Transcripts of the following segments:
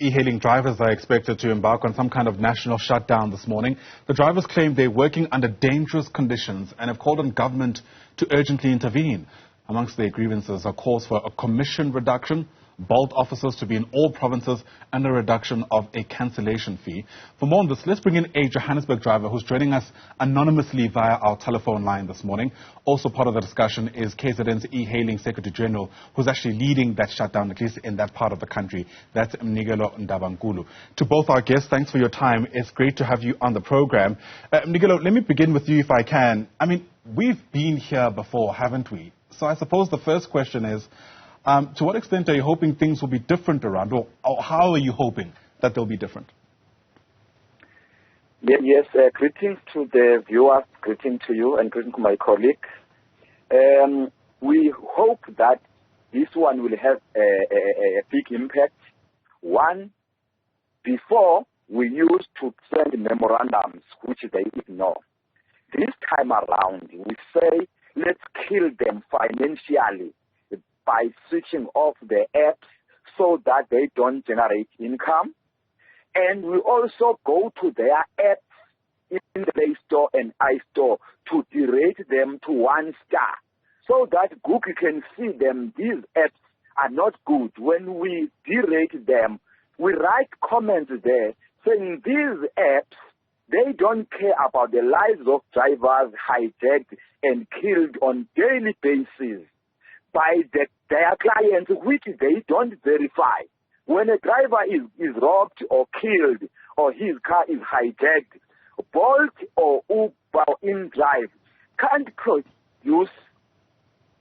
E-hailing drivers are expected to embark on some kind of national shutdown this morning. The drivers claim they're working under dangerous conditions and have called on government to urgently intervene. Amongst their grievances are calls for a commission reduction, Bolt officers to be in all provinces, and a reduction of a cancellation fee. For more on this, let's bring in a Johannesburg driver who's joining us anonymously via our telephone line this morning. Also part of the discussion is KZN's e-hailing Secretary General, who's actually leading that shutdown, at least in that part of the country. That's Mnikelo Ndabankulu. To both our guests, thanks for your time. It's great to have you on the program. Mnikelo, let me begin with you if I can. I mean, we've been here before, haven't we? So I suppose the first question is, to what extent are you hoping things will be different around, or how are you hoping that they'll be different? Yes, greetings to the viewers, greetings to you, and greetings to my colleague. We hope that this one will have a big impact. One, before we used to send memorandums, which they ignore. This time around, we say, let's kill them financially by switching off the apps so that they don't generate income. And we also go to their apps in the Play Store and iStore to derate them to 1 star so that Google can see them. These apps are not good. When we derate them, we write comments there saying these apps, they don't care about the lives of drivers hijacked and killed on daily basis by their clients, which they don't verify. When a driver is robbed or killed or his car is hijacked, Bolt or Uber or InDrive can't produce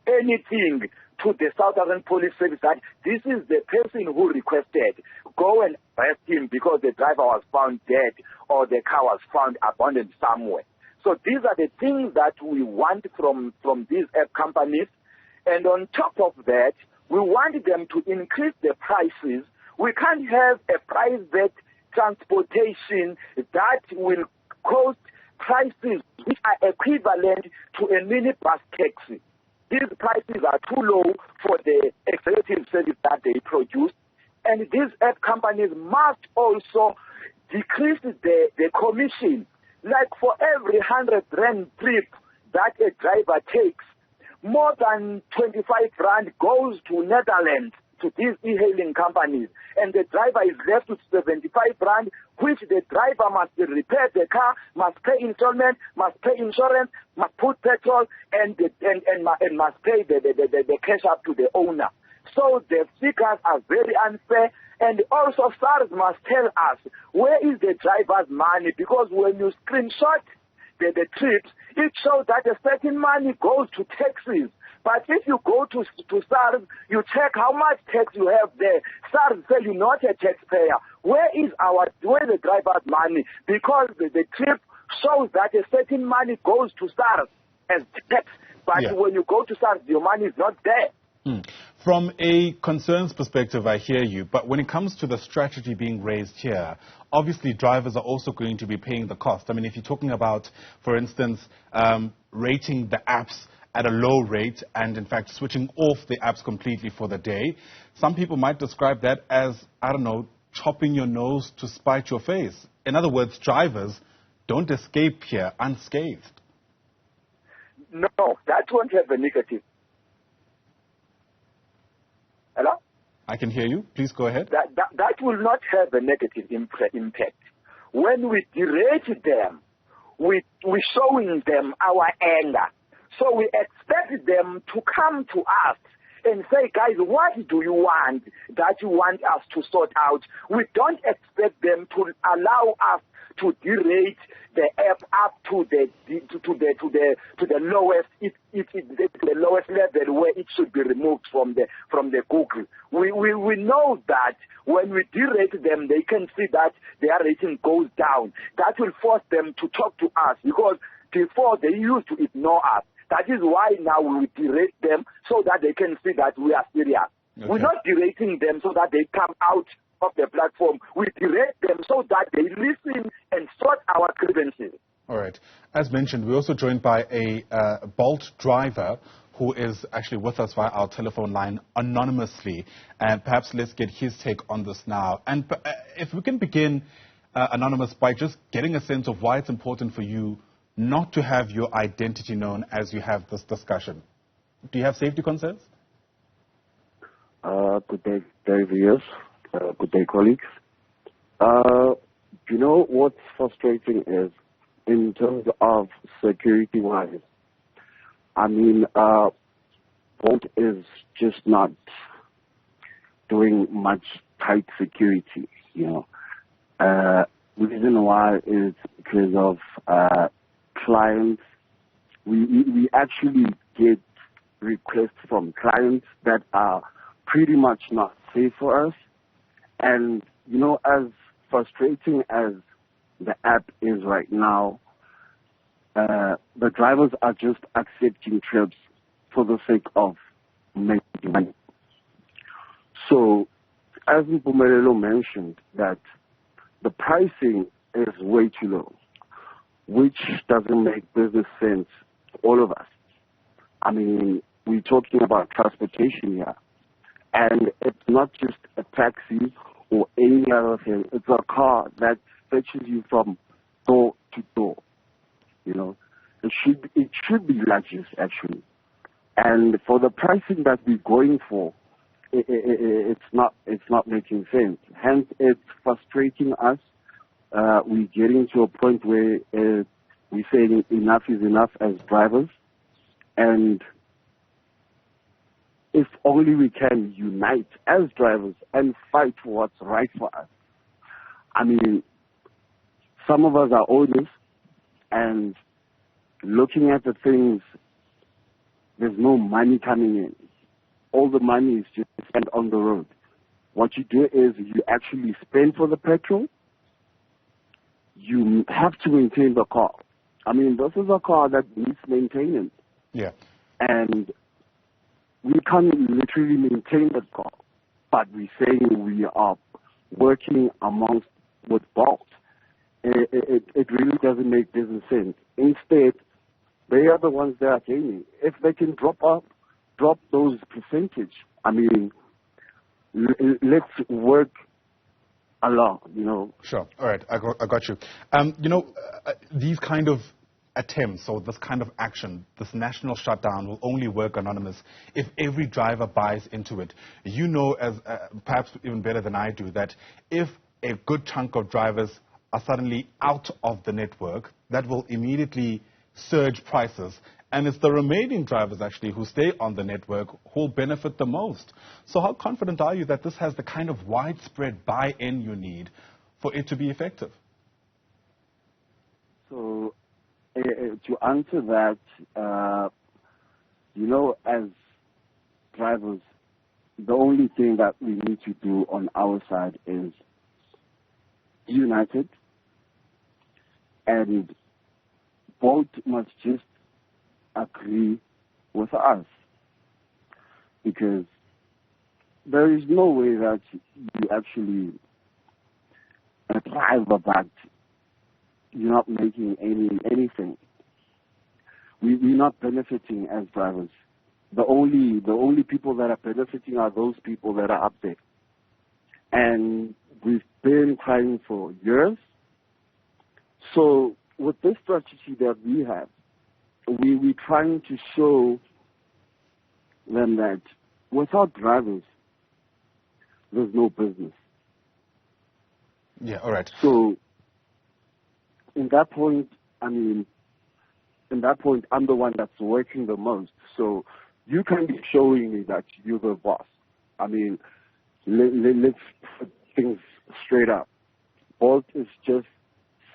anything to the South African Police Service that this is the person who requested. Go and arrest him because the driver was found dead or the car was found abandoned somewhere. So these are the things that we want from these app companies. And on top of that, we want them to increase the prices. We can't have a private transportation that will cost prices which are equivalent to a minibus taxi. These prices are too low for the executive service that they produce. And these app companies must also decrease the commission. Like for every 100 rand trip that a driver takes, more than 25 rand goes to Netherlands, to these e-hailing companies, and the driver is left with 75 rand, which the driver must repair the car, must pay installment, must pay insurance, must put petrol, and must pay the cash up to the owner. So the figures are very unfair, and also SARS must tell us where is the driver's money, because when you screenshot the trips, it shows that a certain money goes to taxis. But if you go to SARS, you check how much tax you have there. SARS say you're not a taxpayer. Where is the driver's money? Because the trip shows that a certain money goes to SARS as tax. But when you go to SARS, your money is not there. From a concerns perspective, I hear you. But when it comes to the strategy being raised here, obviously drivers are also going to be paying the cost. I mean, if you're talking about, for instance, rating the apps at a low rate and, in fact, switching off the apps completely for the day, some people might describe that as, I don't know, chopping your nose to spite your face. In other words, drivers don't escape here unscathed. No, that won't have a negative. Hello? I can hear you. Please go ahead. That will not have a negative impact. When we derate them, we're showing them our anger. So we expect them to come to us and say, guys, what do you want that you want us to sort out? We don't expect them to allow us to derate the app up to the lowest, the lowest level where it should be removed from the Google. We know that when we derate them, they can see that their rating goes down. That will force them to talk to us, because before they used to ignore us. That is why now we derate them so that they can see that we are serious. Okay. We're not derating them so that they come out of the platform. We derate them so that they listen and sort our grievances. All right. As mentioned, we're also joined by a Bolt driver who is actually with us via our telephone line anonymously. And perhaps let's get his take on this now. And if we can begin, Anonymous, by just getting a sense of why it's important for you not to have your identity known as you have this discussion. Do you have safety concerns? Good day, Dave. Good day, colleagues. You know what's frustrating is, in terms of security-wise, I mean, Bolt is just not doing much tight security, you know. Reason why is because of clients. We actually get requests from clients that are pretty much not safe for us. And, you know, as frustrating as the app is right now, the drivers are just accepting trips for the sake of making money. So, as Mnikelo mentioned, that the pricing is way too low, which doesn't make business sense to all of us. I mean, we're talking about transportation here, and it's not just a taxi or any other thing. It's a car that fetches you from door to door. You know, it should be luxury actually. And for the pricing that we're going for, it's not making sense. Hence, it's frustrating us. We're getting to a point where we're saying enough is enough as drivers, and if only we can unite as drivers and fight for what's right for us. I mean, some of us are owners, and looking at the things, there's no money coming in. All the money is just spent on the road. What you do is you actually spend for the petrol. You have to maintain the car. I mean, this is a car that needs maintenance. Yeah. And we can't literally maintain the car, but we're saying we are working with Bolt. It really doesn't make business sense. Instead, they are the ones that are gaining. If they can drop those percentage, I mean, let's work along, you know. Sure. All right. I got you. You know, these kind of attempts or this kind of action, this national shutdown will only work, Anonymous, if every driver buys into it. You know, as perhaps even better than I do, that if a good chunk of drivers are suddenly out of the network, that will immediately surge prices. And it's the remaining drivers actually who stay on the network who will benefit the most. So how confident are you that this has the kind of widespread buy-in you need for it to be effective? So to answer that, you know, as drivers, the only thing that we need to do on our side is united, and Bolt must just agree with us, because there is no way that you actually drive a bag. You're not making anything. We're not benefiting as drivers. The only people that are benefiting are those people that are up there. And we've been crying for years. So with this strategy that we have, we're trying to show them that without drivers, there's no business. Yeah, all right. So in that point, I'm the one that's working the most. So you can be showing me that you're the boss. I mean, let's put things straight up. Bolt is just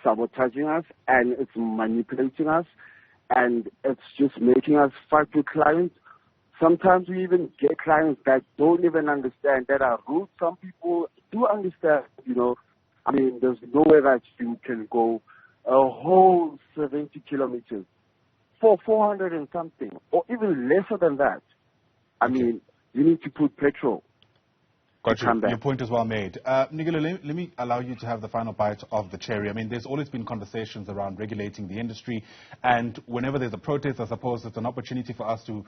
sabotaging us, and it's manipulating us, and it's just making us fight with clients. Sometimes we even get clients that don't even understand, that are rude. Some people do understand, you know. I mean, there's no way that you can go a whole 70 kilometers for 400 and something, or even lesser than that. I mean, you need to put petrol. Got you. Your point is well made. Mnikelo, let me allow you to have the final bite of the cherry. I mean, there's always been conversations around regulating the industry, and whenever there's a protest, I suppose it's an opportunity for us to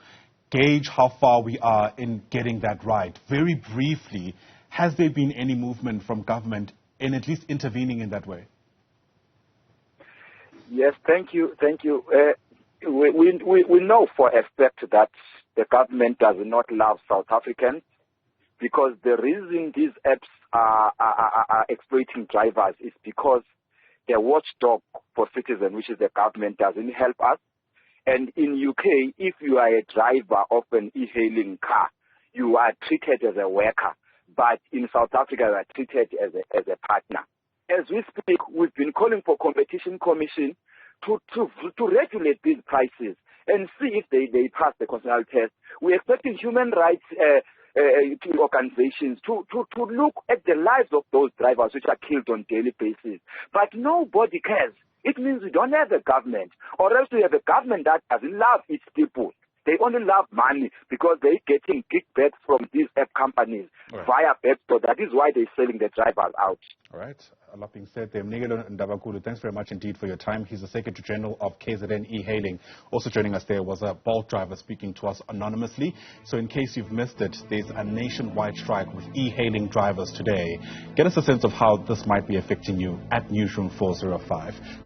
gauge how far we are in getting that right. Very briefly, has there been any movement from government in at least intervening in that way? Yes, thank you. We know for a fact that the government does not love South Africans, because the reason these apps are exploiting drivers is because the watchdog for citizens, which is the government, doesn't help us. And in UK, if you are a driver of an e-hailing car, you are treated as a worker. But in South Africa, you are treated as a partner. As we speak, we've been calling for Competition Commission to regulate these prices and see if they pass the constitutional test. We're expecting human rights organizations to look at the lives of those drivers which are killed on a daily basis. But nobody cares. It means we don't have a government, or else we have a government that doesn't love its people. They only love money because they're getting kickbacks from these app companies via apps. So that is why they're selling the drivers out. All right. A lot being said there. Mnikelo Ndabankulu, thanks very much indeed for your time. He's the Secretary General of KZN E-Hailing. Also joining us there was a Bolt driver speaking to us anonymously. So in case you've missed it, there's a nationwide strike with e-hailing drivers today. Get us a sense of how this might be affecting you at Newzroom 405.